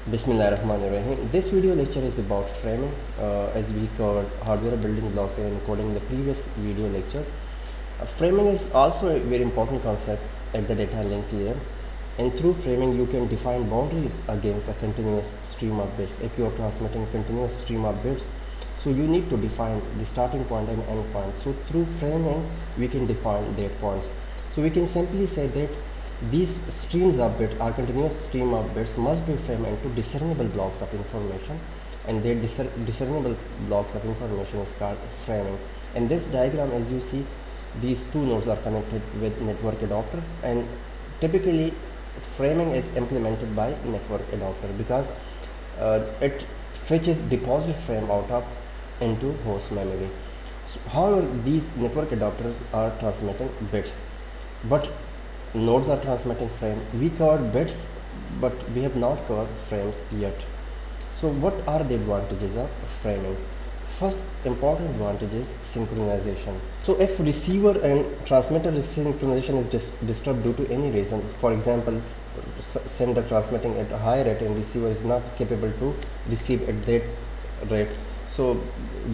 Bismillahirrahmanirrahim. This video lecture is about framing as we covered hardware building blocks and encoding in the previous video lecture. Framing is also a very important concept at the data link layer, and through framing you can define boundaries against a continuous stream of bits. If you are transmitting a continuous stream of bits, so you need to define the starting point and end point. So through framing we can define their points. So we can simply say that these streams of bits or continuous stream of bits must be framed into discernible blocks of information, and their discernible blocks of information is called framing. In this diagram, as you see, these two nodes are connected with network adapter, and typically framing is implemented by network adapter because it fetches deposit frame out of into host memory. So, however, these network adapters are transmitting bits, but nodes are transmitting frame. We covered bits, but we have not covered frames yet. So what are the advantages of framing? First important advantage is synchronization. So if receiver and transmitter synchronization is disturbed due to any reason, for example, sender transmitting at a high rate and receiver is not capable to receive at that rate, so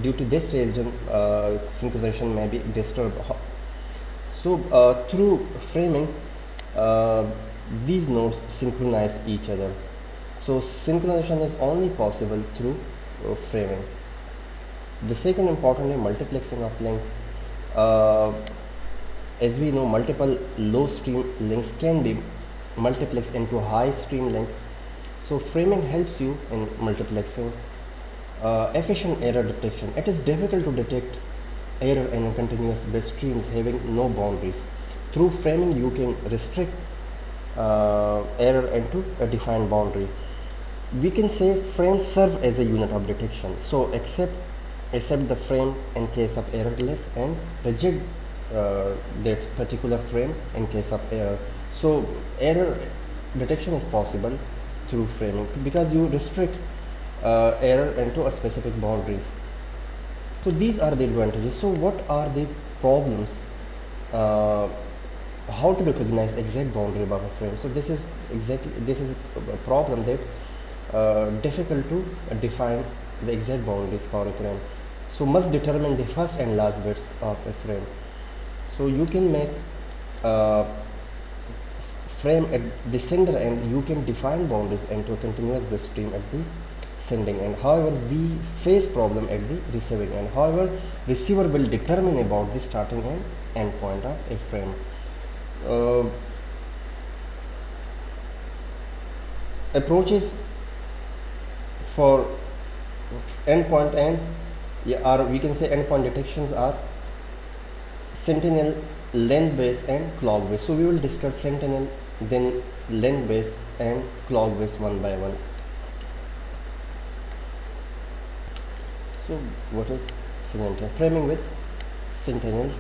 due to this reason synchronization may be disturbed. So through framing these nodes synchronize each other. So synchronization is only possible through framing. The second important is multiplexing of link. As we know, multiple low stream links can be multiplexed into high stream link. So framing helps you in multiplexing. Efficient error detection. It is difficult to detect error in a continuous bit streams having no boundaries. Through framing you can restrict error into a defined boundary. We can say frames serve as a unit of detection, so accept the frame in case of errorless and reject that particular frame in case of error. So error detection is possible through framing because you restrict error into a specific boundaries. So these are the advantages. So what are the problems? How to recognize exact boundary above a frame? So this is a problem that difficult to define the exact boundaries for a frame. So must determine the first and last bits of a frame. So you can make frame at the sender end. You can define boundaries into a continuous bit stream at the sending end. However, we face problem at the receiving end. However, receiver will determine about the starting and end point of a frame. Approaches for endpoint or we can say endpoint detections are sentinel, length based and clock based. So we will discuss sentinel, then length based and clock based one by one. So what is sentinel? Framing with sentinels.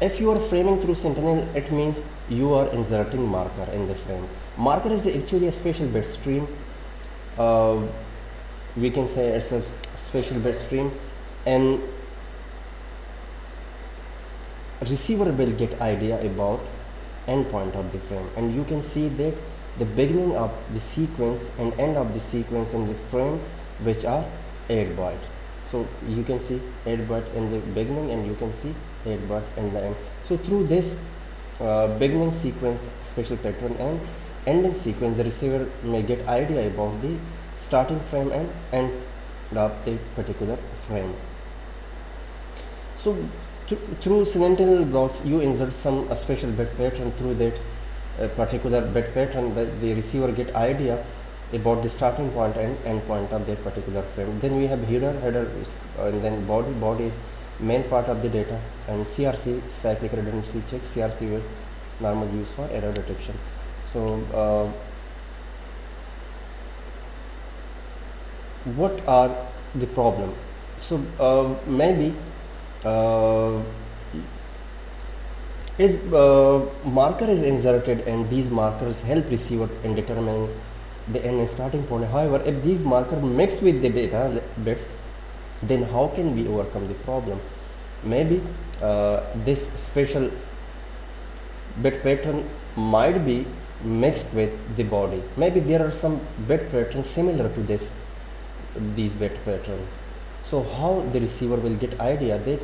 If you are framing through sentinel, it means you are inserting marker in the frame. Marker is actually a special bit stream. We can say it's a special bit stream, and receiver will get idea about endpoint of the frame, and you can see that the beginning of the sequence and end of the sequence in the frame, which are 8 byte. So you can see 8 byte in the beginning and you can see 8 byte in the end. So through this beginning sequence special pattern and ending sequence, the receiver may get idea about the starting frame and end of the particular frame. So through sentinel blocks you insert some special bit pattern. Through that particular bit pattern, the receiver get idea about the starting point and end point of that particular frame. Then we have header is, and then body is main part of the data, and CRC, cyclic redundancy check. CRC is normally used for error detection. So what are the problem? So maybe marker is inserted, and these markers help receiver in determining the end and starting point. However, if these markers mix with the data bits, then how can we overcome the problem? Maybe this special bit pattern might be mixed with the body. Maybe there are some bit patterns similar to these bit patterns. So how the receiver will get idea that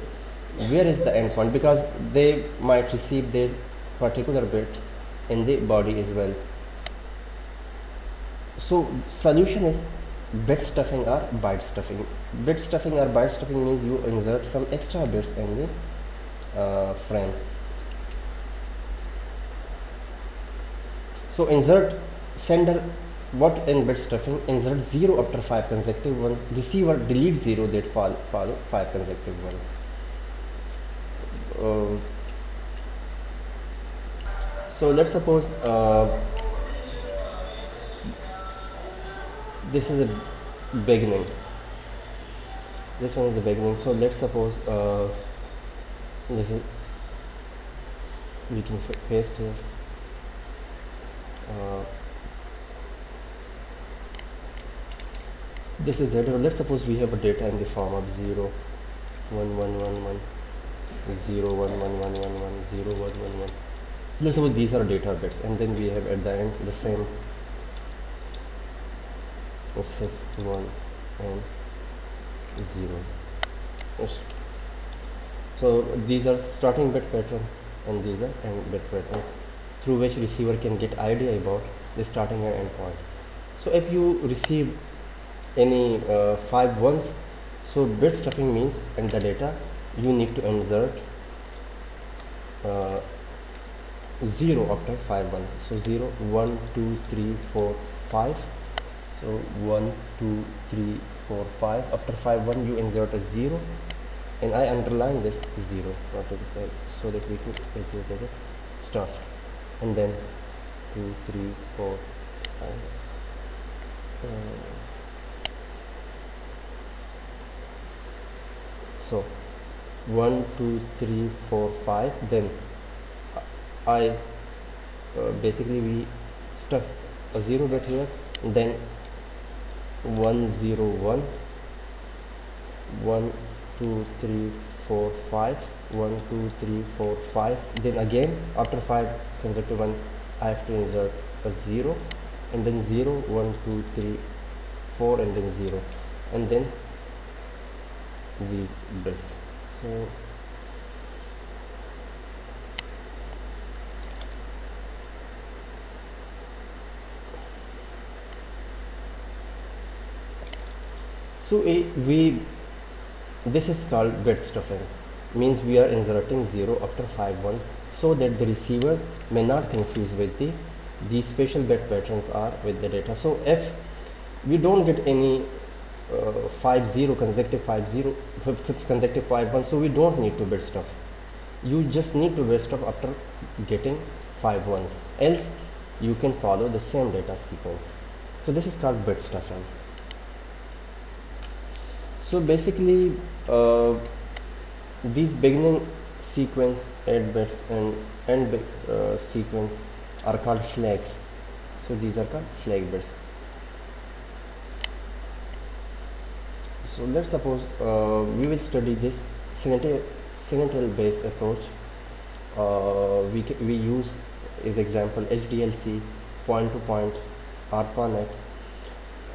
where is the endpoint, because they might receive their particular bits in the body as well. So solution is bit stuffing or byte stuffing. Bit stuffing or byte stuffing means you insert some extra bits in the frame. So insert sender, what in bit stuffing, insert 0 after 5 consecutive ones, receiver delete 0 that follow 5 consecutive ones. So let's suppose this is a beginning, this one is the beginning. So let's suppose this is, we can paste here. This is data. Let's suppose we have a data in the form of 0 1 1 1 1 0 1 1 1 1 1 0 1 1 1. Let's suppose these are data bits, and then we have at the end the same 6 1 and 0. Yes. So these are starting bit pattern and these are end bit pattern, through which receiver can get idea about the starting and end point. So if you receive any 5 ones, so bit stuffing means in the data you need to insert 0 after 5 ones. So 0 1 2 3 4 5. So 1 2 3 4 5. After 5 1 you insert a 0, and I underline this 0 so that we can execute it stuffed, and then 2 3 4 5. So 1 2 3 4 5, then I basically we stuff a 0 bit here, then 1 0 1 1 2 3 4 5 1 2 3 4 5, then again after 5 consecutive one I have to insert a 0, and then 0 1 2 3 4 and then 0, and then these bits. So this is called bit stuffing, means we are inserting 0 after 5 1 so that the receiver may not confuse with these special bit patterns are with the data. So if we don't get any 5 0 consecutive 5 0 consecutive 5 1, so we don't need to bit stuff. You just need to bit stuff after getting 5 ones, else you can follow the same data sequence. So this is called bit stuffing. So basically these beginning sequence 8 bits and end bit sequence are called flags. So these are called flag bits. So let's suppose we will study this CNTL based approach. We use as example HDLC, point to point, ARPANET,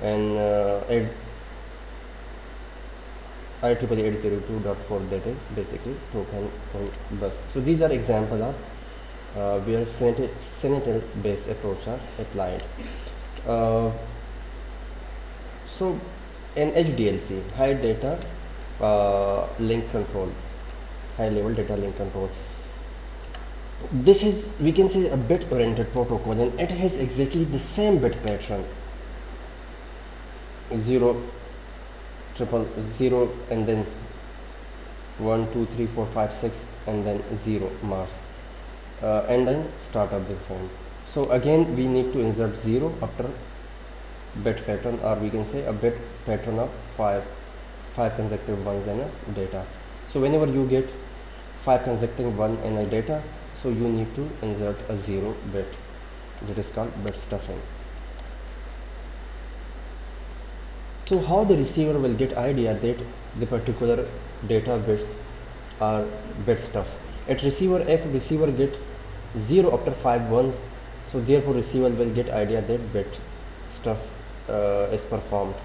and IEEE 802.4, that is basically token on bus. So these are example of where CNTL based approach are applied. So in HDLC, high data link control, high level data link control, this is, we can say, a bit oriented protocol, and it has exactly the same bit pattern, 0 triple 0 and then 1 2 3 4 5 6 and then 0 marks, and then start up the frame. So again we need to insert 0 after bit pattern, or we can say a bit pattern of 5 consecutive ones in a data. So whenever you get 5 consecutive one in a data, so you need to insert a 0 bit, that is called bit stuffing. So how the receiver will get idea that the particular data bits are bit stuff? At receiver, if receiver get 0 after 5 ones, So therefore receiver will get idea that bit stuff is performed,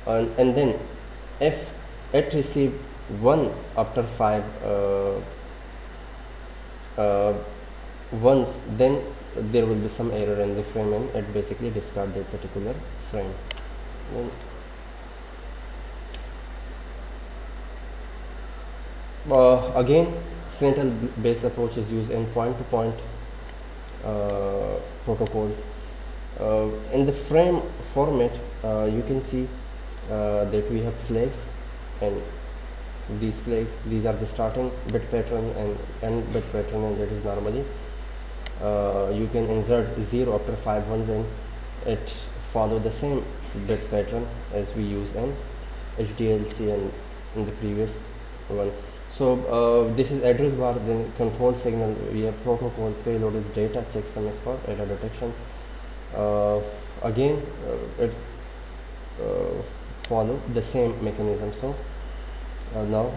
and then if it receive 1 after 5 ones, then there will be some error in the frame and it basically discard that particular frame. Again, Sentinel based approach is used in point-to-point protocols. In the frame format, you can see that we have flags, and these flags, these are the starting bit pattern and end bit pattern, and that is normally you can insert 0 after 5 ones and it follow the same bit pattern as we use in HDLC and in the previous one. So this is address bar, then control signal, we have protocol, payload is data, checksum is for error detection. Again it follow the same mechanism. So now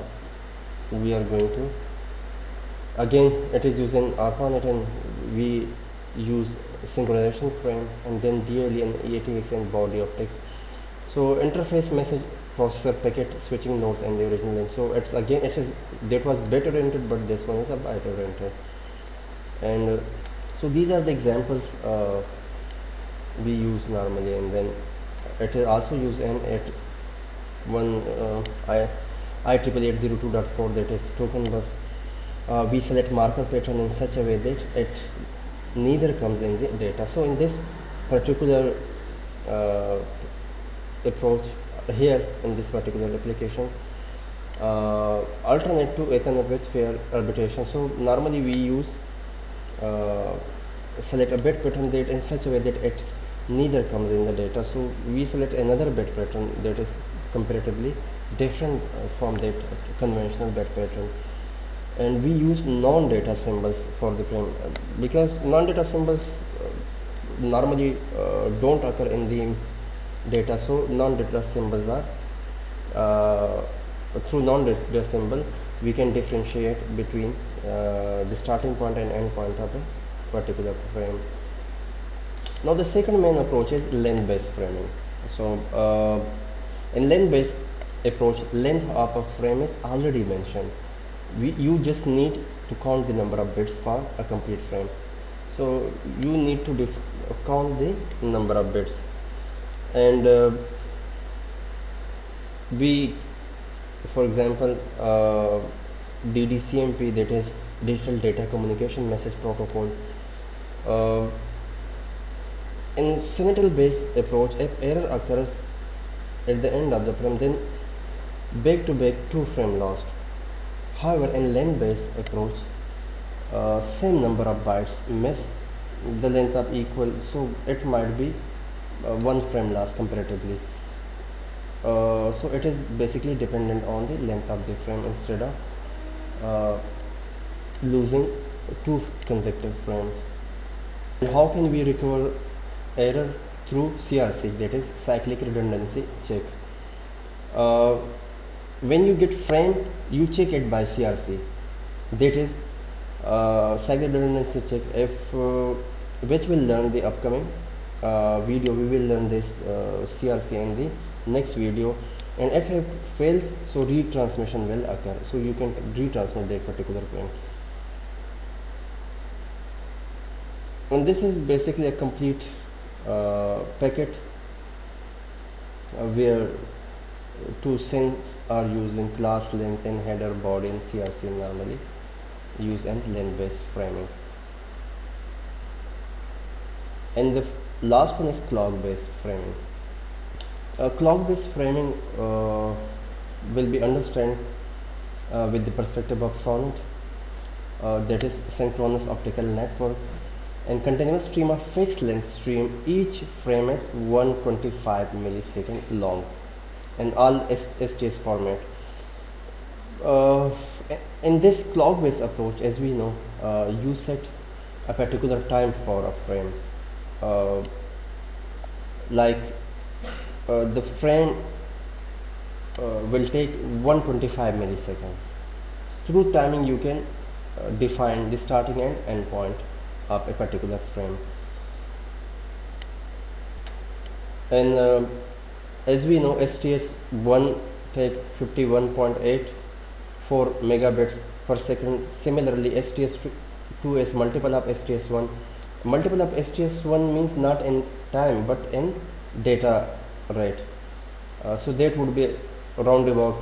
we are going to, again it is using ARPANET, and we use synchronization frame and then DLE and EATX and body of text. So interface message processor packet switching nodes and the original link. So it's again, it is, that was bit oriented, but this one is a byte oriented. And so these are the examples we use normally, and then it is also used in at one IEEE 802.4, that is token bus. We select marker pattern in such a way that it neither comes in the data. So in this particular approach here, in this particular application, alternate to Ethernet with fair arbitration. So normally we use select a bit pattern that in such a way that it neither comes in the data. So we select another bit pattern that is comparatively different from that conventional bit pattern, and we use non-data symbols for the frame, because non-data symbols normally don't occur in the data. So non-data symbols are through non-data symbol we can differentiate between the starting point and end point of a particular frame. Now the second main approach is length-based framing. So in length-based approach, length of a frame is already mentioned. You just need to count the number of bits for a complete frame. So you need to count the number of bits, and we, for example, DDCMP, that is Digital Data Communication Message Protocol. In Sentinel based approach, if error occurs at the end of the frame, then back to back 2 frame lost. However, in length based approach, same number of bytes miss, the length of equal, so it might be 1 frame loss comparatively. So it is basically dependent on the length of the frame instead of losing 2 consecutive frames. And how can we recover error? Through CRC, that is cyclic redundancy check. When you get frame, you check it by CRC, that is cyclic redundancy check. If which will learn the upcoming video, we will learn this CRC in the next video, and if it fails, so retransmission will occur, so you can retransmit that particular frame. And this is basically a complete packet where 2 syncs are used in class length and header, body, and CRC normally use in length based framing. And the last one is clock based framing. Clock based framing will be understood with the perspective of SONET, that is synchronous optical network, and continuous stream of fixed length stream. Each frame is 125 millisecond long, and all STS format. In this clock based approach, as we know, you set a particular time for a frame, like the frame will take 125 milliseconds. Through timing you can define the starting and end point. of a particular frame. And as we know, STS1 take 51.84 megabits per second. Similarly, STS2 is multiple of STS1. Multiple of STS1 means not in time but in data rate. So that would be around about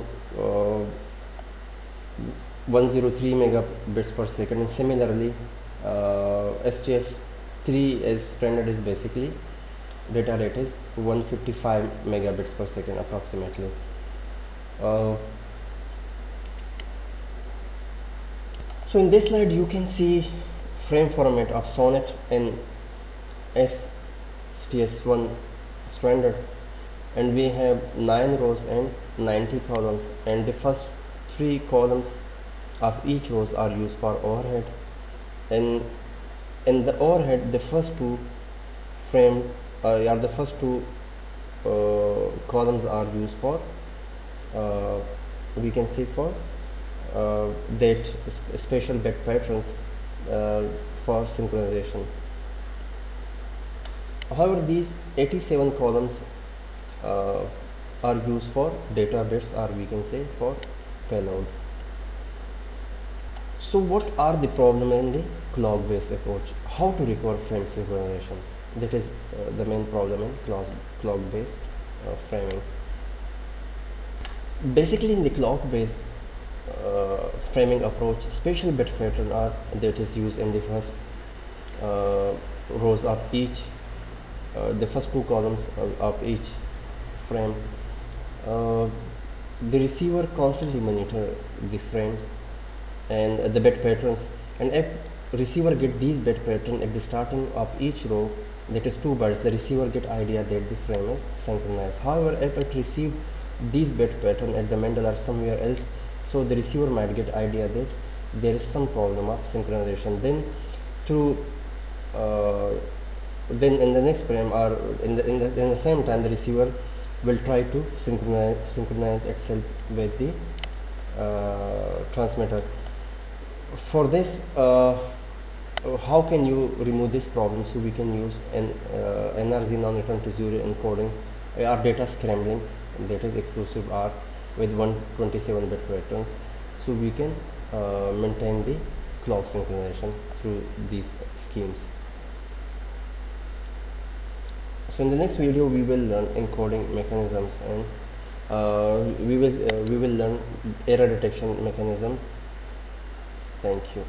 103 megabits per second. And similarly, STS3 is standard is basically data rate is 155 megabits per second approximately. So in this slide you can see frame format of Sonnet in STS1 standard, and we have 9 rows and 90 columns, and the first 3 columns of each rows are used for overhead, and in the overhead the first 2 frame the first 2 columns are used for we can see for that special bit patterns for synchronization. However, these 87 columns are used for data bits, or we can say for payload. So what are the problem in the clock based approach? How to recover frame synchronization? That is the main problem in clock based framing. Basically, in the clock based framing approach, special bit pattern are that is used in the first rows of each the first 2 columns of each frame. The receiver constantly monitor the frames and the bit patterns, and if receiver get these bit pattern at the starting of each row, that is 2 bytes, the receiver get idea that the frame is synchronized. However, if it receive these bit pattern at the middle or somewhere else, so the receiver might get idea that there is some problem of synchronization. Then then in the next frame or in the same time, the receiver will try to synchronize itself with the transmitter. For this, how can you remove this problem? So we can use an NRZ non-return to zero encoding or data scrambling, that is exclusive OR with 127 bit patterns. So we can maintain the clock synchronization through these schemes. So in the next video we will learn encoding mechanisms, and we will learn error detection mechanisms. Thank you.